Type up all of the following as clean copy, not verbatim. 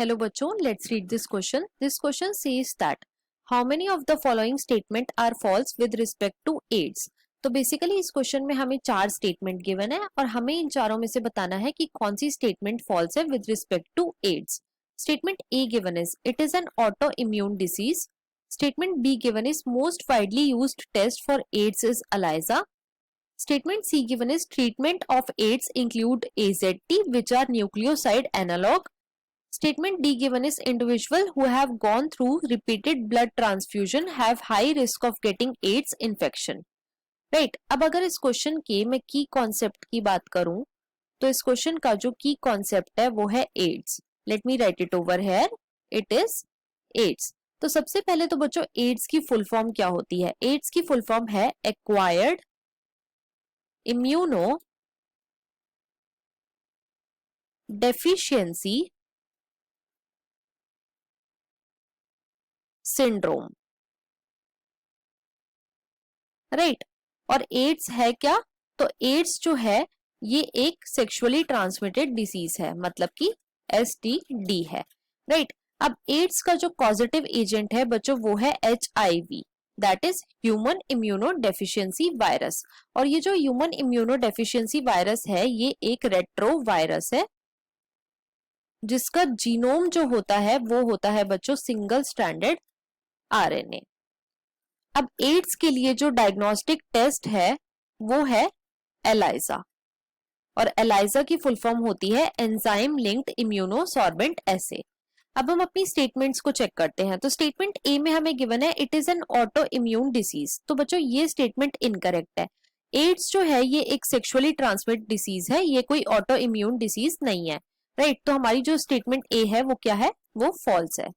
Hello बच्चों, let's read this question. This question says that how many of the following statement are false with respect to AIDS? तो basically इस question में हमें 4 statement given है और हमें इन चारों में से बताना है कि कौन सी स्टेटमेंट फॉल्स है with respect to AIDS. Statement A given is it is an autoimmune disease. Statement B given is most widely used test for AIDS is ELISA. Statement C given is treatment of AIDS include AZT which are nucleoside analog. Statement D given is individual who have gone through repeated blood transfusion have high risk of getting AIDS infection. Right, अब अगर इस question के मैं की concept की बात करूं तो इस क्वेश्चन का जो की कॉन्सेप्ट है वो है AIDS. Let me write it over here. It is AIDS. तो सबसे पहले तो बच्चों एड्स की फुल फॉर्म क्या होती है? एड्स की फुल फॉर्म है acquired immuno deficiency syndrome. Right, और एड्स है क्या? तो एड्स जो है ये एक सेक्सुअली ट्रांसमिटेड डिसीज है, मतलब कि STD है. राइट, अब एड्स का जो पॉजिटिव एजेंट है बच्चों वो है HIV, that is human immuno deficiency virus. और ये जो ह्यूमन इम्यूनो डेफिशिएंसी वायरस है ये एक रेट्रो वायरस है जिसका जीनोम जो होता है वो होता है बच्चों सिंगल स्ट्रैंडेड RNA. अब एड्स के लिए जो डायग्नोस्टिक टेस्ट है वो है एलाइजा, और एलाइजा की फुल फॉर्म होती है एंजाइम लिंक्ड इम्यूनोसॉर्बेंट एसे. अब हम अपनी स्टेटमेंट्स को चेक करते हैं. तो स्टेटमेंट ए में हमें गिवन है it is an autoimmune disease. तो बच्चों ये स्टेटमेंट इनकरेक्ट है. एड्स जो है ये एक सेक्सुअली ट्रांसमिटेड डिसीज है, ये कोई ऑटो इम्यून डिसीज नहीं है. राइट, तो हमारी जो स्टेटमेंट ए है वो क्या है? वो फॉल्स है.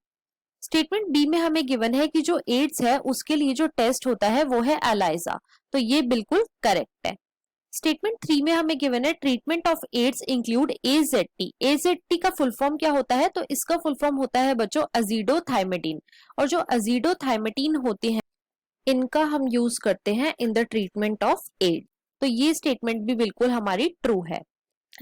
स्टेटमेंट बी में हमें गिवन है कि जो एड्स है उसके लिए जो टेस्ट होता है वो है एलाइजा, तो ये बिल्कुल करेक्ट है. स्टेटमेंट 3 में हमें गिवन है treatment of AIDS include AZT. AZT का फुल फॉर्म क्या होता है? तो इसका फुल फॉर्म होता है बच्चों अजीडोथाइमेटिन, और जो अजीडोथाइमेटिन होते हैं इनका हम यूज करते हैं in the treatment of AIDS. तो ये स्टेटमेंट भी बिल्कुल हमारी ट्रू है.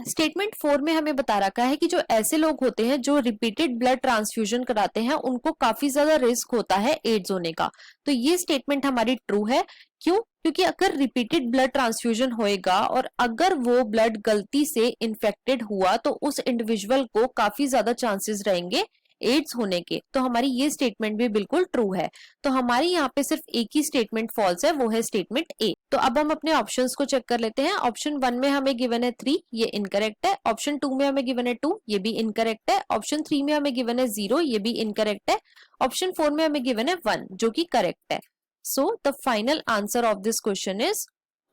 स्टेटमेंट 4 में हमें बता रखा है कि जो ऐसे लोग होते हैं जो रिपीटेड ब्लड ट्रांसफ्यूजन कराते हैं उनको काफी ज्यादा रिस्क होता है एड्स होने का. तो ये स्टेटमेंट हमारी ट्रू है. क्यों? क्योंकि अगर रिपीटेड ब्लड ट्रांसफ्यूजन होएगा और अगर वो ब्लड गलती से इन्फेक्टेड हुआ तो उस इंडिविजुअल को काफी ज्यादा चांसेस रहेंगे एड्स होने के. तो हमारी ये स्टेटमेंट भी बिल्कुल ट्रू है. तो हमारी यहाँ पे सिर्फ एक ही स्टेटमेंट फॉल्स है, वो है स्टेटमेंट ए. तो अब हम अपने ऑप्शंस को चेक कर लेते हैं. ऑप्शन 1 में हमें गिवन है 3, ये इनकरेक्ट है. ऑप्शन 2 में हमें गिवन है 2, ये भी इनकरेक्ट है. ऑप्शन 3 में हमें गिवन है 0, ये भी इनकरेक्ट है. ऑप्शन 4 में हमें गिवन है 1 जो कि करेक्ट है. So the final answer of this question is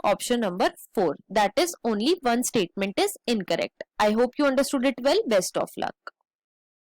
option number 4. That is only one statement is incorrect. I hope you understood it well. Best of luck.